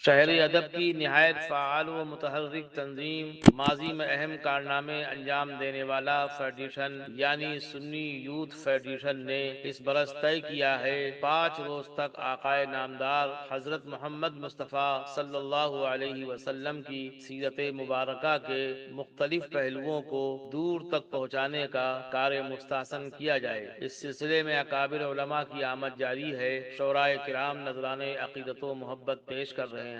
شہر ادب کی نہایت فعال و متحرک تنظیم، ماضی میں اہم کارنامے انجام دینے والا فیڈریشن یعنی سنی یوتھ فیڈریشن نے اس برس طے کیا ہے 5 روز تک آقائے نامدار حضرت محمد مصطفیٰ صلی اللہ علیہ وسلم کی سیرت مبارکہ کے مختلف پہلوؤں کو دور تک پہنچانے کا کار مستحسن کیا جائے۔ اس سلسلے میں اکابر علماء کی آمد جاری ہے۔ شعراء کرام نذرانے عقیدت و محبت پیش کر رہے ہیں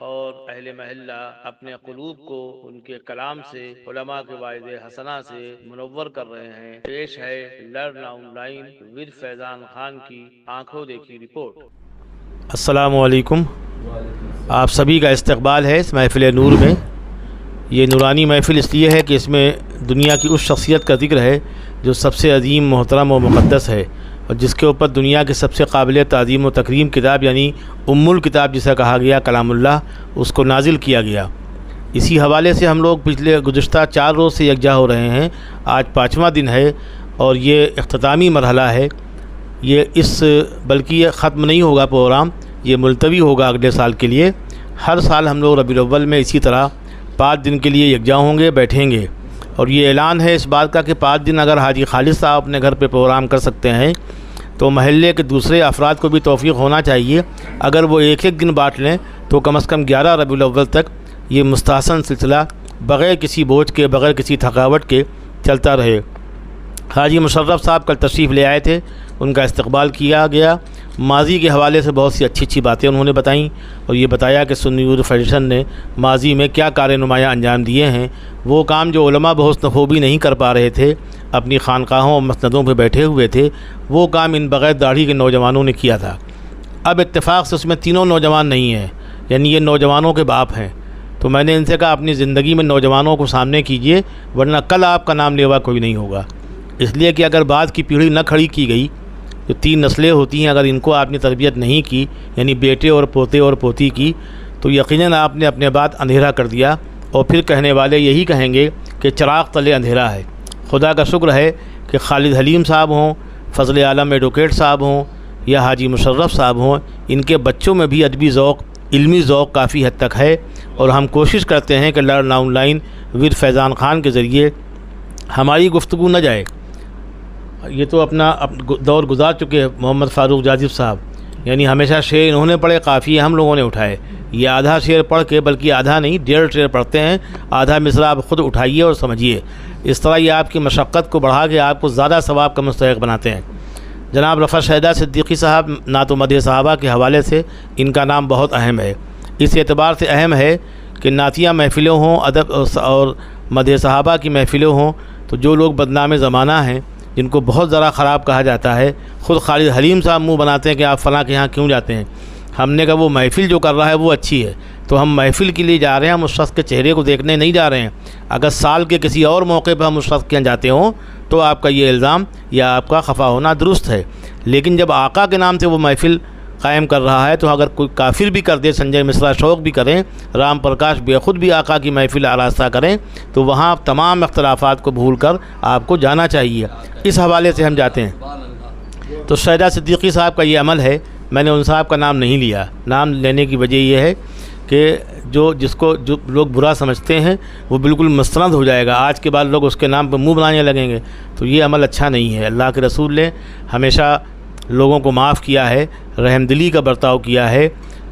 اور اہل محلہ اپنے قلوب کو ان کے کلام سے، علماء کے واعظ حسنہ سے منور کر رہے ہیں۔ پیش ہے لرن آن لائن ود فیضان خان کی آنکھوں دیکھی رپورٹ۔ السلام علیکم، آپ سبھی کا استقبال ہے اس محفل نور میں۔ یہ نورانی محفل اس لیے ہے کہ اس میں دنیا کی اس شخصیت کا ذکر ہے جو سب سے عظیم، محترم و مقدس ہے، اور جس کے اوپر دنیا کے سب سے قابل تعظیم و تکریم کتاب یعنی الکتاب جسے کہا گیا کلام اللہ، اس کو نازل کیا گیا۔ اسی حوالے سے ہم لوگ پچھلے گزشتہ 4 روز سے یکجا ہو رہے ہیں۔ آج 5واں دن ہے اور یہ اختتامی مرحلہ ہے۔ بلکہ یہ ختم نہیں ہوگا پروگرام، یہ ملتوی ہوگا اگلے سال کے لیے۔ ہر سال ہم لوگ ربیع الاول میں اسی طرح 5 دن کے لیے یکجا ہوں گے، بیٹھیں گے، اور یہ اعلان ہے اس بات کا کہ 5 دن اگر حاجی خالد صاحب اپنے گھر پہ پروگرام کر سکتے ہیں تو محلے کے دوسرے افراد کو بھی توفیق ہونا چاہیے۔ اگر وہ ایک دن بانٹ لیں تو کم از کم 11 ربیع الاول تک یہ مستحسن سلسلہ بغیر کسی بوجھ کے، بغیر کسی تھکاوٹ کے چلتا رہے۔ حاجی مشرف صاحب کل تشریف لے آئے تھے، ان کا استقبال کیا گیا۔ ماضی کے حوالے سے بہت سی اچھی باتیں انہوں نے بتائیں اور یہ بتایا کہ سنی یوتھ فیڈریشن نے ماضی میں کیا کار نمایاں انجام دیے ہیں۔ وہ کام جو علماء بحسن خوبی نہیں کر پا رہے تھے، اپنی خانقاہوں اور مسندوں پہ بیٹھے ہوئے تھے، وہ کام ان بغیر داڑھی کے نوجوانوں نے کیا تھا۔ اب اتفاق سے اس میں تینوں نوجوان نہیں ہیں، یعنی یہ نوجوانوں کے باپ ہیں۔ تو میں نے ان سے کہا اپنی زندگی میں نوجوانوں کو سامنے کیجئے، ورنہ کل آپ کا نام لیوا کوئی نہیں ہوگا۔ اس لیے کہ اگر بعد کی پیڑھی نہ کھڑی کی گئی، جو 3 نسلیں ہوتی ہیں، اگر ان کو آپ نے تربیت نہیں کی، یعنی بیٹے اور پوتے اور پوتی کی، تو یقیناً آپ نے اپنے بعد اندھیرا کر دیا، اور پھر کہنے والے یہی کہیں گے کہ چراغ تلے اندھیرا ہے۔ خدا کا شکر ہے کہ خالد حلیم صاحب ہوں، فضل عالم ایڈوکیٹ صاحب ہوں یا حاجی مشرف صاحب ہوں، ان کے بچوں میں بھی ادبی ذوق، علمی ذوق کافی حد تک ہے، اور ہم کوشش کرتے ہیں کہ لرن آن لائن ود فیضان خان کے ذریعے ہماری گفتگو نہ جائے۔ یہ تو اپنا دور گزار چکے ہیں محمد فاروق جاذب صاحب، یعنی ہمیشہ شعر انہوں نے پڑھے، قافیے ہم لوگوں نے اٹھائے۔ یہ آدھا شعر پڑھ کے، بلکہ آدھا نہیں 1.5 شعر پڑھتے ہیں، آدھا مصرع آپ خود اٹھائیے اور سمجھیے۔ اس طرح یہ آپ کی مشقت کو بڑھا کے آپ کو زیادہ ثواب کا مستحق بناتے ہیں۔ جناب رفعت شہدہ صدیقی صاحب نعت و مدح صحابہ کے حوالے سے ان کا نام بہت اہم ہے۔ اس اعتبار سے اہم ہے کہ نعتیہ محفلیں ہوں، ادب اور مدح صحابہ کی محفلیں ہوں، تو جو لوگ بدنام زمانہ ہیں، جن کو بہت ذرا خراب کہا جاتا ہے، خود خالد حلیم صاحب منہ بناتے ہیں کہ آپ فلاں کے یہاں کیوں جاتے ہیں۔ ہم نے کہا وہ محفل جو کر رہا ہے وہ اچھی ہے، تو ہم محفل کے لیے جا رہے ہیں، ہم اس شخص کے چہرے کو دیکھنے نہیں جا رہے ہیں۔ اگر سال کے کسی اور موقع پہ ہم اس شخص کے یہاں جاتے ہوں تو آپ کا یہ الزام یا آپ کا خفا ہونا درست ہے، لیکن جب آقا کے نام سے وہ محفل قائم کر رہا ہے، تو اگر کوئی کافر بھی کر دے، سنجے مصرا شوق بھی کریں، رام پرکاش بے خود بھی آقا کی محفل آراستہ کریں، تو وہاں تمام اختلافات کو بھول کر آپ کو جانا چاہیے۔ اس حوالے سے ہم جاتے ہیں۔ تو شہدہ صدیقی صاحب کا یہ عمل ہے، میں نے ان صاحب کا نام نہیں لیا۔ نام لینے کی وجہ یہ ہے کہ جو لوگ برا سمجھتے ہیں وہ بالکل مستند ہو جائے گا، آج کے بعد لوگ اس کے نام پہ منہ بنانے لگیں گے، تو یہ عمل اچھا نہیں ہے۔ اللہ کے رسول نے ہمیشہ لوگوں کو معاف کیا ہے، رحم دلی کا برتاؤ کیا ہے،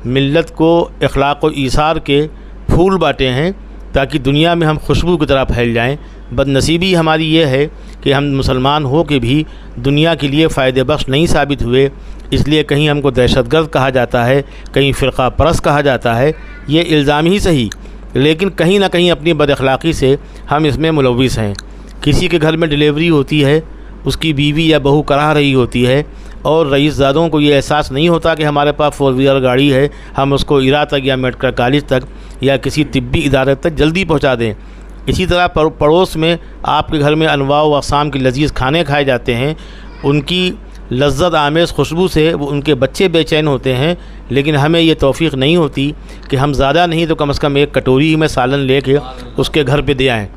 ملت کو اخلاق و ایثار کے پھول بانٹے ہیں تاکہ دنیا میں ہم خوشبو کی طرح پھیل جائیں۔ بدنصیبی ہماری یہ ہے کہ ہم مسلمان ہو کے بھی دنیا کے لیے فائدہ بخش نہیں ثابت ہوئے، اس لیے کہیں ہم کو دہشت گرد کہا جاتا ہے، کہیں فرقہ پرست کہا جاتا ہے۔ یہ الزام ہی صحیح، لیکن کہیں نہ کہیں اپنی بد اخلاقی سے ہم اس میں ملوث ہیں۔ کسی کے گھر میں ڈلیوری ہوتی ہے، اس کی بیوی یا بہو کرا رہی ہوتی ہے، اور رئیس زادوں کو یہ احساس نہیں ہوتا کہ ہمارے پاس 4 ویلر گاڑی ہے، ہم اس کو ایرا تک یا میڈیکل کالج تک یا کسی طبی ادارے تک جلدی پہنچا دیں۔ اسی طرح پڑوس میں آپ کے گھر میں انواع و اقسام کے لذیذ کھانے کھائے جاتے ہیں، ان کی لذت آمیز خوشبو سے وہ ان کے بچے بے چین ہوتے ہیں، لیکن ہمیں یہ توفیق نہیں ہوتی کہ ہم زیادہ نہیں تو کم از کم 1 کٹوری میں سالن لے کے اس کے گھر پہ دے آئیں۔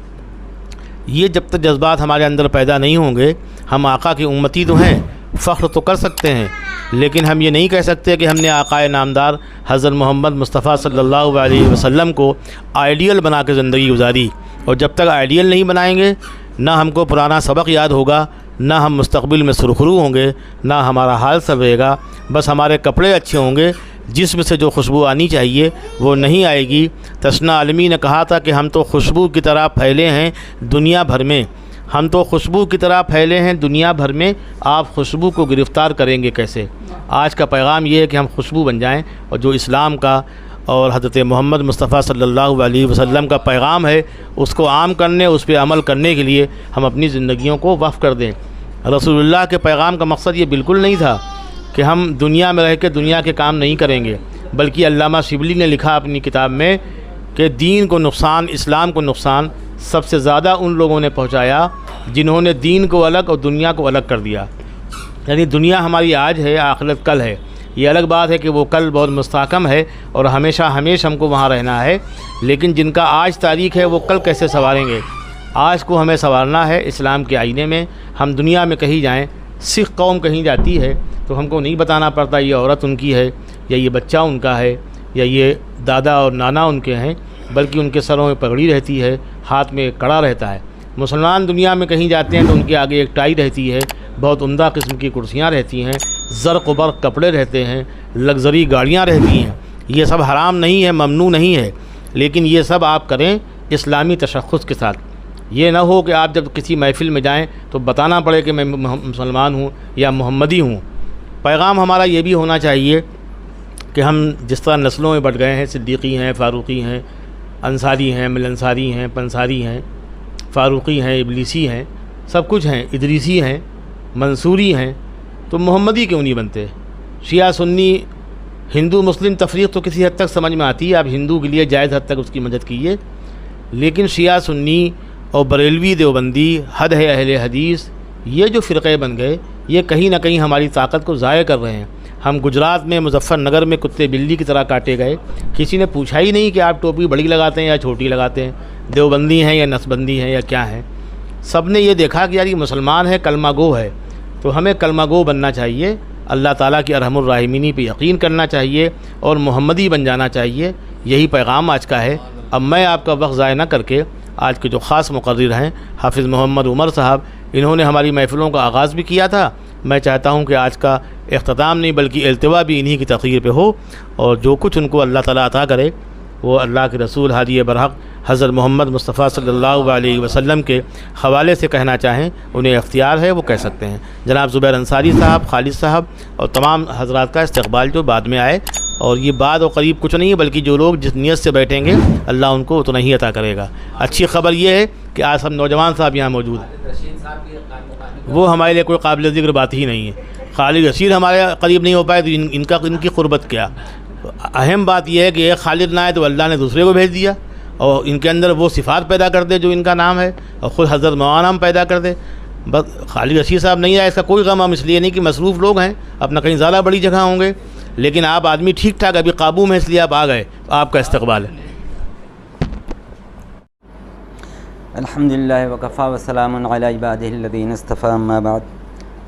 یہ جب تک جذبات ہمارے اندر پیدا نہیں ہوں گے، ہم آقا کی امتی تو ہیں، فخر تو کر سکتے ہیں، لیکن ہم یہ نہیں کہہ سکتے کہ ہم نے آقائے نامدار حضرت محمد مصطفیٰ صلی اللہ علیہ وسلم کو آئیڈیل بنا کے زندگی گزاری، اور جب تک آئیڈیل نہیں بنائیں گے نہ ہم کو پرانا سبق یاد ہوگا، نہ ہم مستقبل میں سرخرو ہوں گے، نہ ہمارا حال سنورے گا، بس ہمارے کپڑے اچھے ہوں گے، جسم سے جو خوشبو آنی چاہیے وہ نہیں آئے گی۔ تسنہ عالمی نے کہا تھا کہ ہم تو خوشبو کی طرح پھیلے ہیں دنیا بھر میں، ہم تو خوشبو کی طرح پھیلے ہیں دنیا بھر میں، آپ خوشبو کو گرفتار کریں گے کیسے؟ آج کا پیغام یہ ہے کہ ہم خوشبو بن جائیں، اور جو اسلام کا اور حضرت محمد مصطفیٰ صلی اللہ علیہ وسلم کا پیغام ہے اس کو عام کرنے، اس پہ عمل کرنے کے لیے ہم اپنی زندگیوں کو وقف کر دیں۔ رسول اللہ کے پیغام کا مقصد یہ بالکل نہیں تھا کہ ہم دنیا میں رہ کے دنیا کے کام نہیں کریں گے، بلکہ علامہ شبلی نے لکھا اپنی کتاب میں کہ دین کو نقصان، اسلام کو نقصان سب سے زیادہ ان لوگوں نے پہنچایا جنہوں نے دین کو الگ اور دنیا کو الگ کر دیا۔ یعنی دنیا ہماری آج ہے، آخرت کل ہے۔ یہ الگ بات ہے کہ وہ کل بہت مستحکم ہے اور ہمیشہ ہم کو وہاں رہنا ہے، لیکن جن کا آج تاریخ ہے وہ کل کیسے سنواریں گے؟ آج کو ہمیں سنوارنا ہے اسلام کے آئینے میں۔ ہم دنیا میں کہیں جائیں، سکھ قوم کہیں جاتی ہے تو ہم کو نہیں بتانا پڑتا یہ عورت ان کی ہے یا یہ بچہ ان کا ہے یا یہ دادا اور نانا ان کے ہیں، بلکہ ان کے سروں میں پگڑی رہتی ہے، ہاتھ میں ایک کڑا رہتا ہے۔ مسلمان دنیا میں کہیں جاتے ہیں تو ان کے آگے ایک ٹائی رہتی ہے، بہت عمدہ قسم کی کرسیاں رہتی ہیں، زرق و برق کپڑے رہتے ہیں، لگژری گاڑیاں رہتی ہیں۔ یہ سب حرام نہیں ہے، ممنوع نہیں ہے، لیکن یہ سب آپ کریں اسلامی تشخص کے ساتھ۔ یہ نہ ہو کہ آپ جب کسی محفل میں جائیں تو بتانا پڑے کہ میں مسلمان ہوں یا محمدی ہوں۔ پیغام ہمارا یہ بھی ہونا چاہیے کہ ہم جس طرح نسلوں میں بٹ گئے ہیں، صدیقی ہیں، فاروقی ہیں، انصاری ہیں، ملنصاری ہیں، پنصاری ہیں، فاروقی ہیں، ابلیسی ہیں، سب کچھ ہیں، ادریسی ہیں، منصوری ہیں، تو محمدی کیوں نہیں بنتے؟ شیعہ سنی ہندو مسلم تفریق تو کسی حد تک سمجھ میں آتی ہے، آپ ہندو کے لیے جائز حد تک اس کی مدد کیجیے، لیکن شیعہ سنی اور بریلوی دیوبندی، حد ہے اہل حدیث، یہ جو فرقے بن گئے یہ کہیں نہ کہیں ہماری طاقت کو ضائع کر رہے ہیں۔ ہم گجرات میں مظفر نگر میں کتے بلی کی طرح کاٹے گئے، کسی نے پوچھا ہی نہیں کہ آپ ٹوپی بڑی لگاتے ہیں یا چھوٹی لگاتے ہیں، دیوبندی ہیں یا نسبندی ہیں یا کیا ہیں۔ سب نے یہ دیکھا کہ یار یہ مسلمان ہے، کلمہ گو ہے، تو ہمیں کلمہ گو بننا چاہیے، اللہ تعالیٰ کی ارحم الراحمینی پہ یقین کرنا چاہیے اور محمدی بن جانا چاہیے۔ یہی پیغام آج کا ہے۔ اب میں آپ کا وقت ضائع نہ کر کے آج کے جو خاص مقرر ہیں حافظ محمد عمر صاحب، انہوں نے ہماری محفلوں کا آغاز بھی کیا تھا، میں چاہتا ہوں کہ آج کا اختتام نہیں بلکہ التوا بھی انہی کی تقریر پہ ہو، اور جو کچھ ان کو اللہ تعالیٰ عطا کرے وہ اللہ کے رسول ہادی برحق حضرت محمد مصطفیٰ صلی اللہ علیہ وسلم کے حوالے سے کہنا چاہیں، انہیں اختیار ہے، وہ کہہ سکتے ہیں۔ جناب زبیر انصاری صاحب، خالد صاحب اور تمام حضرات کا استقبال جو بعد میں آئے، اور یہ بعد و قریب کچھ نہیں ہے بلکہ جو لوگ جس نیت سے بیٹھیں گے اللہ ان کو اتنا ہی عطا کرے گا۔ اچھی خبر یہ ہے کہ آج سب نوجوان صاحب یہاں موجود ہیں، وہ ہمارے لیے کوئی قابل ذکر بات ہی نہیں ہے۔ خالد رشید ہمارے قریب نہیں ہو پائے تو ان کی قربت کیا؟ اہم بات یہ ہے کہ ایک خالد نہ آئے تو اللہ نے دوسرے کو بھیج دیا، اور ان کے اندر وہ صفات پیدا کر دے جو ان کا نام ہے، اور خود حضرت مولانا ہم پیدا کر دے۔ بس خالد رشید صاحب نہیں آئے اس کا کوئی غم ہم اس لیے نہیں کہ مصروف لوگ ہیں، اپنا کہیں زیادہ بڑی جگہ ہوں گے، لیکن آپ آدمی ٹھیک ٹھاک ابھی قابو میں اس لیے آپ آ گئے، آپ کا استقبال ہے۔ الحمدللہ وکفا وسلام علی عبادہ الذین اصطفیٰ، اما بعد،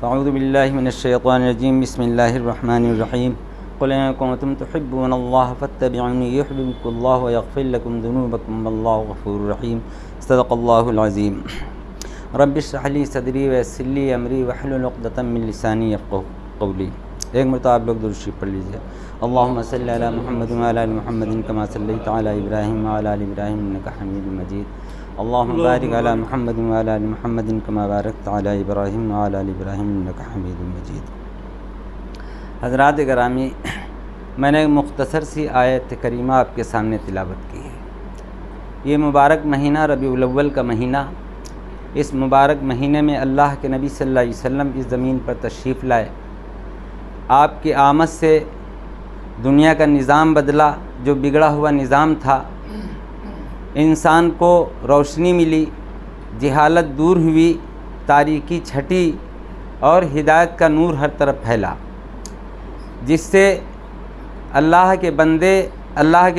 اعوذ باللہ من الشیطان الرجیم، بسم اللہ الرحمن الرحیم، قل ان کنتم تحبون اللہ فاتبعونی یحببکم اللہ ویغفر لکم ذنوبکم واللہ غفور رحیم، صدق اللہ العظیم۔ رب اشرح لی صدری ویسر لی امری واحلل عقدۃ من لسانی یفقهوا قولی۔ ایک مرتبہ آپ لوگ درود شریف پڑھ لیجیے۔ اللہم صلی علی محمد وعلی آل محمد کما صلیت علی ابراہیم وعلی آل ابراہیم انک حمید مجید۔ اللہم بارک علی محمد وعلی آل محمد کما بارکت علی ابراہیم وعلی آل ابراہیم انک حمید مجید۔ حضرات گرامی، میں نے ایک مختصر سی آیت کریمہ آپ کے سامنے تلاوت کی ہے۔ یہ مبارک مہینہ ربیع الاول کا مہینہ، اس مبارک مہینے میں اللہ کے نبی صلی اللہ علیہ وسلم اس زمین پر تشریف لائے، آپ کی آمد سے دنیا کا نظام بدلا، جو بگڑا ہوا نظام تھا، انسان کو روشنی ملی، جہالت دور ہوئی، تاریکی چھٹی اور ہدایت کا نور ہر طرف پھیلا، جس سے اللہ کے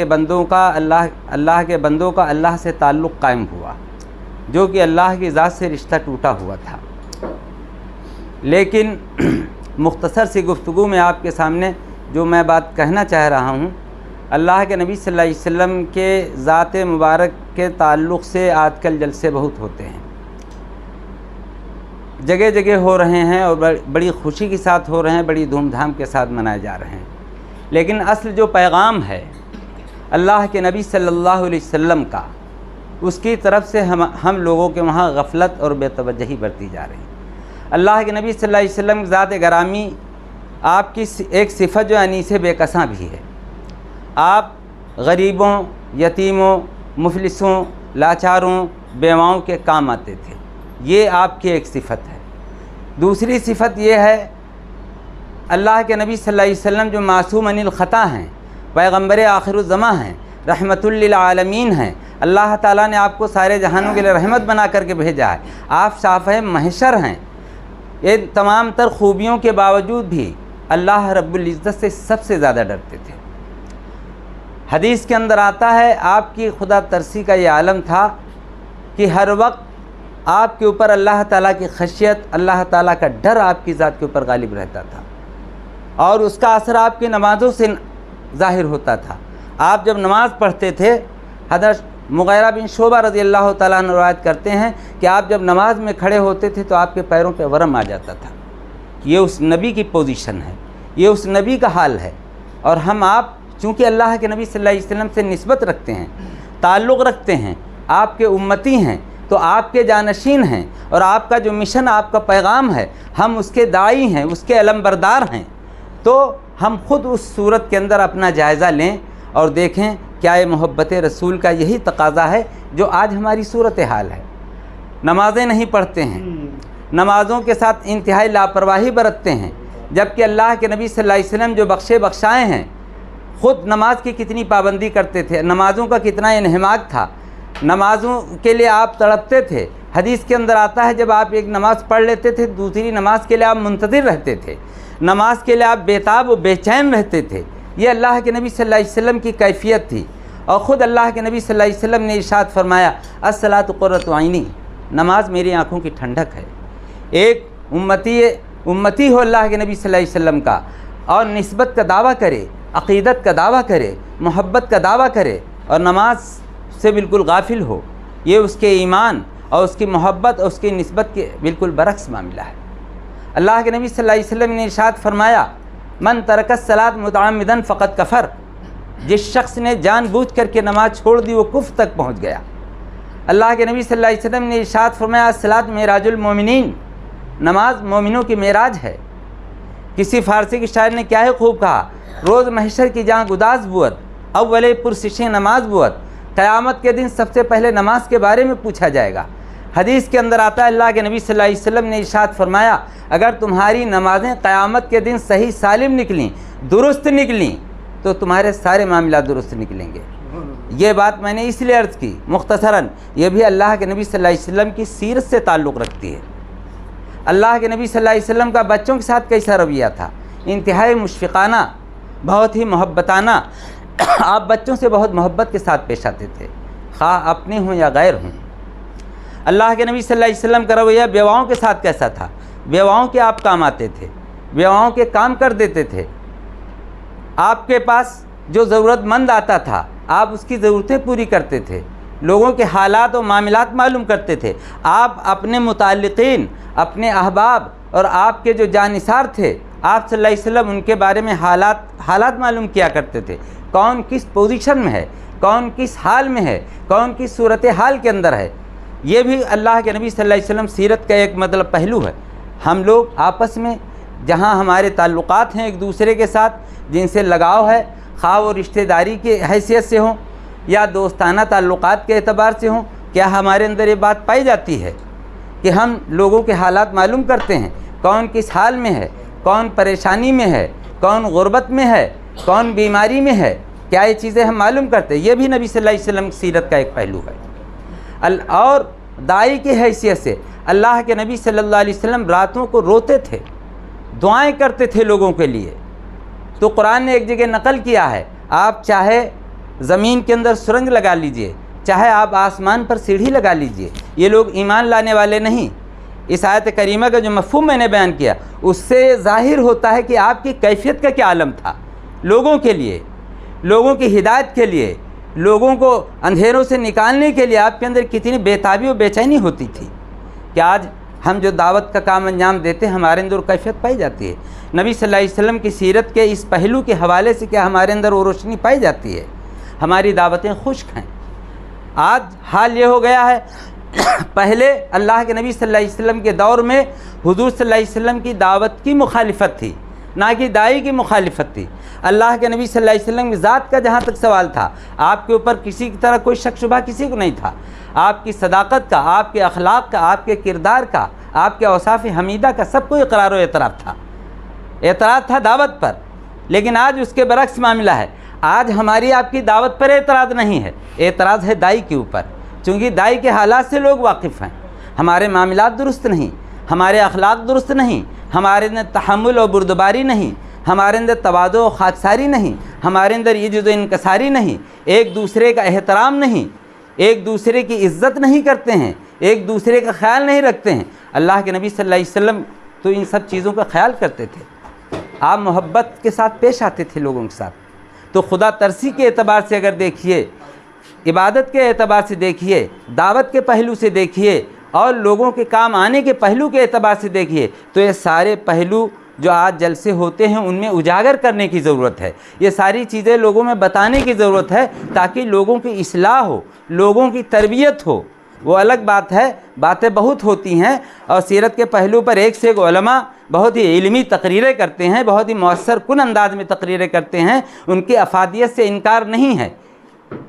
بندوں کا اللہ سے تعلق قائم ہوا، جو کہ اللہ کی ذات سے رشتہ ٹوٹا ہوا تھا۔ لیکن مختصر سی گفتگو میں آپ کے سامنے جو میں بات کہنا چاہ رہا ہوں، اللہ کے نبی صلی اللہ علیہ وسلم کے ذات مبارک کے تعلق سے آج کل جلسے بہت ہوتے ہیں، جگہ جگہ ہو رہے ہیں اور بڑی خوشی کے ساتھ ہو رہے ہیں، بڑی دھوم دھام کے ساتھ منائے جا رہے ہیں، لیکن اصل جو پیغام ہے اللہ کے نبی صلی اللہ علیہ وسلم کا، اس کی طرف سے ہم لوگوں کے وہاں غفلت اور بے توجہی برتی جا رہی ہے۔ اللہ کے نبی صلی اللہ علیہ وسلم کی ذات گرامی، آپ کی ایک صفت جو انیس بے کساں بھی ہے، آپ غریبوں، یتیموں، مفلسوں، لاچاروں، بیواؤں کے کام آتے تھے، یہ آپ کی ایک صفت ہے۔ دوسری صفت یہ ہے، اللہ کے نبی صلی اللہ علیہ وسلم جو معصوم عن الخطا ہیں، پیغمبر آخر الزماں ہیں، رحمت للعالمین ہیں، اللہ تعالیٰ نے آپ کو سارے جہانوں کے لیے رحمت بنا کر کے بھیجا ہے، آپ شافع محشر ہیں۔ یہ تمام تر خوبیوں کے باوجود بھی اللہ رب العزت سے سب سے زیادہ ڈرتے تھے۔ حدیث کے اندر آتا ہے آپ کی خدا ترسی کا یہ عالم تھا کہ ہر وقت آپ کے اوپر اللہ تعالیٰ کی خشیت، اللہ تعالیٰ کا ڈر آپ کی ذات کے اوپر غالب رہتا تھا، اور اس کا اثر آپ کی نمازوں سے ظاہر ہوتا تھا۔ آپ جب نماز پڑھتے تھے، حضرت مغیرہ بن شعبہ رضی اللہ تعالیٰ عنہ روایت کرتے ہیں کہ آپ جب نماز میں کھڑے ہوتے تھے تو آپ کے پیروں پہ ورم آ جاتا تھا۔ یہ اس نبی کی پوزیشن ہے، یہ اس نبی کا حال ہے، اور ہم آپ چونکہ اللہ کے نبی صلی اللہ علیہ وسلم سے نسبت رکھتے ہیں، تعلق رکھتے ہیں، آپ کے امتی ہیں، تو آپ کے جانشین ہیں، اور آپ کا جو مشن، آپ کا پیغام ہے، ہم اس کے داعی ہیں، اس کے علم بردار ہیں، تو ہم خود اس صورت کے اندر اپنا جائزہ لیں اور دیکھیں کیا یہ محبت رسول کا یہی تقاضا ہے جو آج ہماری صورتحال ہے۔ نمازیں نہیں پڑھتے ہیں، نمازوں کے ساتھ انتہائی لاپرواہی برتتے ہیں، جبکہ اللہ کے نبی صلی اللہ علیہ وسلم جو بخشے بخشائے ہیں، خود نماز کی کتنی پابندی کرتے تھے، نمازوں کا کتنا انہماک تھا، نمازوں کے لیے آپ تڑپتے تھے۔ حدیث کے اندر آتا ہے جب آپ ایک نماز پڑھ لیتے تھے، دوسری نماز کے لیے آپ منتظر رہتے تھے، نماز کے لیے آپ بےتاب و بے چین رہتے تھے۔ یہ اللہ کے نبی صلی اللہ علیہ وسلم کی کیفیت تھی، اور خود اللہ کے نبی صلی اللہ علیہ وسلم نے ارشاد فرمایا، الصلاۃ قرۃ عینی، نماز میری آنکھوں کی ٹھنڈک ہے۔ ایک امتی ہو اللہ کے نبی صلی اللہ علیہ وسلم کا، اور نسبت کا دعویٰ کرے، عقیدت کا دعویٰ کرے، محبت کا دعویٰ کرے، اور نماز سے بالکل غافل ہو، یہ اس کے ایمان اور اس کی محبت اور اس کی نسبت کے بالکل برعکس معاملہ ہے۔ اللہ کے نبی صلی اللہ علیہ وسلم نے ارشاد فرمایا، من ترک الصلاۃ متعمدا فقد کفر، جس شخص نے جان بوجھ کر کے نماز چھوڑ دی وہ کفر تک پہنچ گیا۔ اللہ کے نبی صلی اللہ علیہ وسلم نے ارشاد فرمایا، الصلاۃ معراج المومنین، نماز مومنوں کی معراج ہے۔ کسی فارسی کے شاعر نے کیا ہے خوب کہا، روز محشر کی جہاں گداز بود، اول پرسشیں نماز بود، قیامت کے دن سب سے پہلے نماز کے بارے میں پوچھا جائے گا۔ حدیث کے اندر آتا ہے اللہ کے نبی صلی اللہ علیہ وسلم نے ارشاد فرمایا، اگر تمہاری نمازیں قیامت کے دن صحیح سالم نکلیں، درست نکلیں، تو تمہارے سارے معاملات درست نکلیں گے۔ یہ بات میں نے اس لیے عرض کی مختصراً، یہ بھی اللہ کے نبی صلی اللہ علیہ وسلم کی سیرت سے تعلق رکھتی ہے۔ اللہ کے نبی صلی اللہ علیہ وسلم کا بچوں کے ساتھ کیسا رویہ تھا، انتہائی مشفقانہ، بہت ہی محبتانہ، آپ بچوں سے بہت محبت کے ساتھ پیش آتے تھے، خواہ اپنے ہوں یا غیر ہوں۔ اللہ کے نبی صلی اللہ علیہ وسلم کا رویہ بیواؤں کے ساتھ کیسا تھا، بیواؤں کے آپ کام آتے تھے، بیواؤں کے کام کر دیتے تھے، آپ کے پاس جو ضرورت مند آتا تھا آپ اس کی ضرورتیں پوری کرتے تھے، لوگوں کے حالات و معاملات معلوم کرتے تھے، آپ اپنے متعلقین، اپنے احباب اور آپ کے جو جانثار تھے آپ صلی اللہ علیہ وسلم ان کے بارے میں حالات معلوم کیا کرتے تھے، کون کس پوزیشن میں ہے، کون کس حال میں ہے، کون کس صورتحال کے اندر ہے۔ یہ بھی اللہ کے نبی صلی اللہ علیہ وسلم سیرت کا ایک پہلو ہے۔ ہم لوگ آپس میں جہاں ہمارے تعلقات ہیں ایک دوسرے کے ساتھ، جن سے لگاؤ ہے، خواہ وہ رشتہ داری کی حیثیت سے ہوں یا دوستانہ تعلقات کے اعتبار سے ہوں، کیا ہمارے اندر یہ بات پائی جاتی ہے کہ ہم لوگوں کے حالات معلوم کرتے ہیں، کون کس حال میں ہے، کون پریشانی میں ہے، کون غربت میں ہے، کون بیماری میں ہے، کیا یہ چیزیں ہم معلوم کرتے ہیں؟ یہ بھی نبی صلی اللہ علیہ وسلم کی سیرت کا ایک پہلو ہے۔ اور داعی کی حیثیت سے اللہ کے نبی صلی اللہ علیہ وسلم راتوں کو روتے تھے، دعائیں کرتے تھے لوگوں کے لیے۔ تو قرآن نے ایک جگہ نقل کیا ہے، آپ چاہے زمین کے اندر سرنگ لگا لیجئے، چاہے آپ آسمان پر سیڑھی لگا لیجئے، یہ لوگ ایمان لانے والے نہیں، اس آیت کریمہ کا جو مفہوم میں نے بیان کیا اس سے ظاہر ہوتا ہے کہ آپ کی کیفیت کا کیا عالم تھا لوگوں کے لیے، لوگوں کی ہدایت کے لیے، لوگوں کو اندھیروں سے نکالنے کے لیے آپ کے اندر کتنی بےتابی و بے چینی ہوتی تھی کہ آج ہم جو دعوت کا کام انجام دیتے ہیں ہمارے اندر کیفیت پائی جاتی ہے۔ نبی صلی اللہ علیہ وسلم کی سیرت کے اس پہلو کے حوالے سے کیا ہمارے اندر وہ روشنی پائی جاتی ہے؟ ہماری دعوتیں خشک ہیں۔ آج حال یہ ہو گیا ہے، پہلے اللہ کے نبی صلی اللہ علیہ وسلم کے دور میں حضور صلی اللہ علیہ وسلم کی دعوت کی مخالفت تھی، نہ کہ داعی کی مخالفت تھی۔ اللہ کے نبی صلی اللہ علیہ وسلم کی ذات کا جہاں تک سوال تھا، آپ کے اوپر کسی کی طرح کوئی شک شبہ کسی کو نہیں تھا۔ آپ کی صداقت کا، آپ کے اخلاق کا، آپ کے کردار کا، آپ کے اوصاف حمیدہ کا سب کو اقرار و اعتراف تھا، اعتراض تھا دعوت پر۔ لیکن آج اس کے برعکس معاملہ ہے، آج ہماری آپ کی دعوت پر اعتراض نہیں ہے، اعتراض ہے داعی کے اوپر، چونکہ داعی کے حالات سے لوگ واقف ہیں۔ ہمارے معاملات درست نہیں، ہمارے اخلاق درست نہیں، ہمارے اندر تحمل و بردباری نہیں، ہمارے اندر تواضع و خاکساری نہیں، ہمارے اندر عجز و انکساری نہیں، ایک دوسرے کا احترام نہیں، ایک دوسرے کی عزت نہیں کرتے ہیں، ایک دوسرے کا خیال نہیں رکھتے ہیں۔ اللہ کے نبی صلی اللہ علیہ وسلم تو ان سب چیزوں کا خیال کرتے تھے، آپ محبت کے ساتھ پیش آتے تھے لوگوں کے ساتھ۔ تو خدا ترسی کے اعتبار سے اگر دیکھیے، عبادت کے اعتبار سے دیکھیے، دعوت کے پہلو سے دیکھیے، اور لوگوں کے کام آنے کے پہلو کے اعتبار سے دیکھیے، تو یہ سارے پہلو جو آج جلسے ہوتے ہیں ان میں اجاگر کرنے کی ضرورت ہے، یہ ساری چیزیں لوگوں میں بتانے کی ضرورت ہے تاکہ لوگوں کی اصلاح ہو، لوگوں کی تربیت ہو۔ وہ الگ بات ہے، باتیں بہت ہوتی ہیں اور سیرت کے پہلو پر ایک سے ایک علماء بہت ہی علمی تقریریں کرتے ہیں، بہت ہی مؤثر کن انداز میں تقریریں کرتے ہیں، ان کی افادیت سے انکار نہیں ہے۔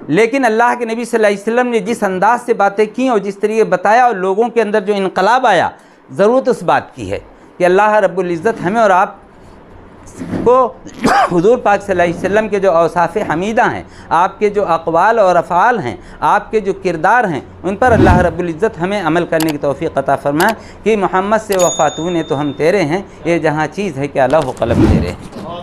لیکن اللہ کے نبی صلی اللہ علیہ وسلم نے جس انداز سے باتیں کیں اور جس طریقے بتایا اور لوگوں کے اندر جو انقلاب آیا، ضرورت اس بات کی ہے کہ اللہ رب العزت ہمیں اور آپ کو حضور پاک صلی اللہ علیہ وسلم کے جو اوصاف حمیدہ ہیں، آپ کے جو اقوال اور افعال ہیں، آپ کے جو کردار ہیں، ان پر اللہ رب العزت ہمیں عمل کرنے کی توفیق عطا فرمائے کہ محمد سے وفاتون تو ہم تیرے ہیں، یہ جہاں چیز ہے کہ اللہ و قلم تیرے ہیں۔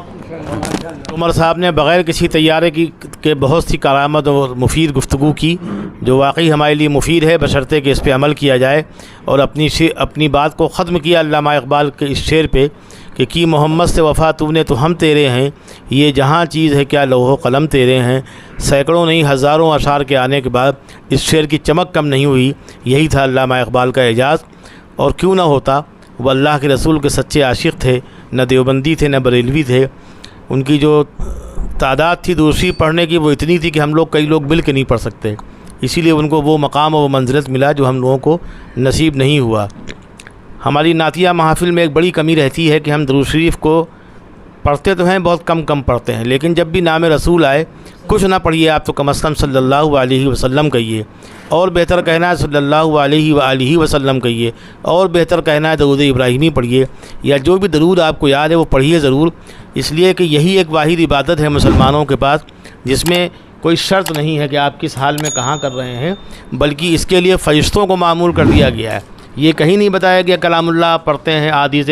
عمر صاحب نے بغیر کسی تیارے کے بہت سی کارآمد اور مفید گفتگو کی، جو واقعی ہمارے لیے مفید ہے، بشرطے کہ اس پہ عمل کیا جائے، اور اپنی بات کو ختم کیا علامہ اقبال کے اس شعر پہ کہ کی محمد سے وفا تو نے تو ہم تیرے ہیں، یہ جہاں چیز ہے کیا لوح و قلم تیرے ہیں۔ سینکڑوں نہیں ہزاروں اشعار کے آنے کے بعد اس شعر کی چمک کم نہیں ہوئی، یہی تھا علامہ اقبال کا اعجاز۔ اور کیوں نہ ہوتا، وہ اللہ کے رسول کے سچے عاشق تھے، نہ دیوبندی تھے نہ بریلوی تھے۔ ان کی جو تعداد تھی دوسری پڑھنے کی وہ اتنی تھی کہ ہم لوگ کئی لوگ مل کے نہیں پڑھ سکتے، اسی لیے ان کو وہ مقام اور وہ منزلت ملا جو ہم لوگوں کو نصیب نہیں ہوا۔ ہماری نعتیہ محافل میں ایک بڑی کمی رہتی ہے کہ ہم درود شریف کو پڑھتے تو ہیں، بہت کم پڑھتے ہیں، لیکن جب بھی نام رسول آئے کچھ نہ پڑھیے آپ تو کم از کم صلی اللہ علیہ وسلم کہیے، اور بہتر کہنا ہے صلی اللہ علیہ وآلہ وسلم کہیے، اور بہتر کہنا ہے درود ابراہیمی پڑھیے، یا جو بھی درود آپ کو یاد ہے وہ پڑھیے ضرور، اس لیے کہ یہی ایک واحد عبادت ہے مسلمانوں کے پاس جس میں کوئی شرط نہیں ہے کہ آپ کس حال میں کہاں کر رہے ہیں، بلکہ اس کے لیے فرشتوں کو معمول کر دیا گیا ہے۔ یہ کہیں نہیں بتایا گیا کلام اللہ پڑھتے ہیں، حدیث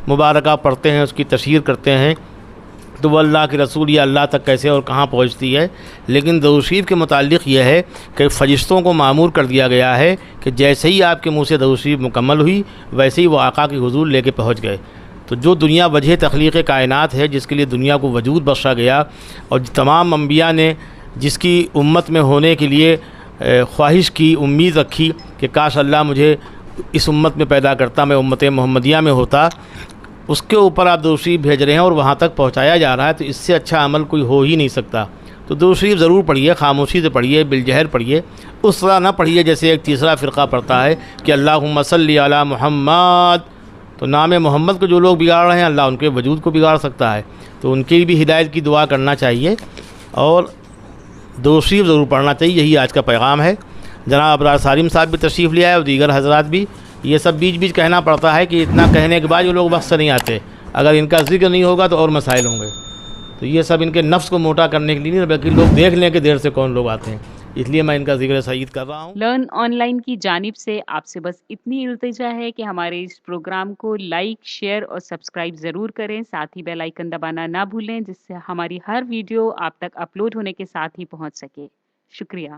مبارکہ پڑھتے ہیں، اس کی تشہیر کرتے ہیں تو وہ اللہ کے رسول یا اللہ تک کیسے اور کہاں پہنچتی ہے، لیکن درود شریف کے متعلق یہ ہے کہ فرشتوں کو معمور کر دیا گیا ہے کہ جیسے ہی آپ کے منہ سے درود شریف مکمل ہوئی ویسے ہی وہ آقا کے حضور لے کے پہنچ گئے۔ تو جو دنیا وجہ تخلیق کائنات ہے، جس کے لیے دنیا کو وجود بخشا گیا، اور تمام انبیاء نے جس کی امت میں ہونے کے لیے خواہش کی، امید رکھی کہ کاش اللہ مجھے اس امت میں پیدا کرتا، میں امت محمدیہ میں ہوتا، اس کے اوپر آپ درود شریف بھیج رہے ہیں اور وہاں تک پہنچایا جا رہا ہے، تو اس سے اچھا عمل کوئی ہو ہی نہیں سکتا۔ تو درود شریف ضرور پڑھیے، خاموشی سے پڑھیے، بالجہر پڑھیے، اس طرح نہ پڑھیے جیسے ایک تیسرا فرقہ پڑھتا ہے کہ اللہم صلی علی محمد، تو نام محمد کو جو لوگ بگاڑ رہے ہیں اللہ ان کے وجود کو بگاڑ سکتا ہے، تو ان کی بھی ہدایت کی دعا کرنا چاہیے اور درود شریف ضرور پڑھنا چاہیے، یہی آج کا پیغام ہے۔ جناب ابرار سالم صاحب بھی تشریف لے آئے اور دیگر حضرات بھی، یہ سب بیچ کہنا پڑتا ہے کہ اتنا کہنے کے بعد جو لوگ وقت سے نہیں آتے، اگر ان کا ذکر نہیں ہوگا تو اور مسائل ہوں گے، تو یہ سب ان کے نفس کو موٹا کرنے کے لیے نہیں بلکہ لوگ دیکھ لیں کہ دیر سے کون لوگ آتے ہیں، اس لیے میں ان کا ذکر سعید کر رہا ہوں۔ لرن آن لائن کی جانب سے آپ سے بس اتنی التجا ہے کہ ہمارے اس پروگرام کو لائک، شیئر اور سبسکرائب ضرور کریں، ساتھ ہی بیل آئیکن دبانا نہ بھولیں جس سے ہماری ہر ویڈیو آپ تک اپلوڈ ہونے کے ساتھ ہی پہنچ سکے۔ شکریہ۔